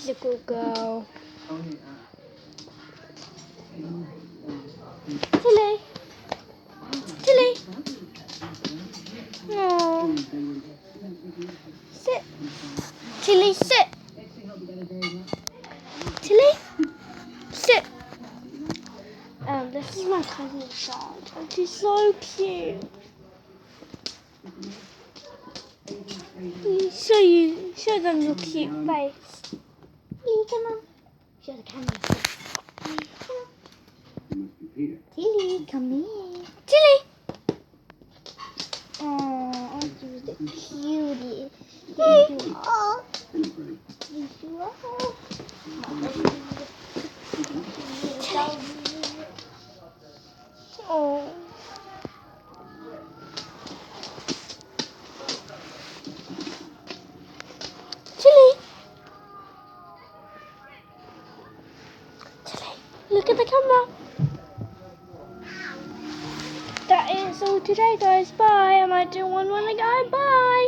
little girl. Tilly. Tilly. No. Sit. Tilly, sit. Tilly, sit. This is my cousin's dog, and she's so cute. Show them your cute face. Tilly, come on. Show the camera. Tilly, come here. Tilly. Oh, aren't you the cutie? Yes, you are. Yes, you are. Oh. Tilly. Tilly, look at the camera. That is all today, guys. Bye. I might do one when I go. Bye.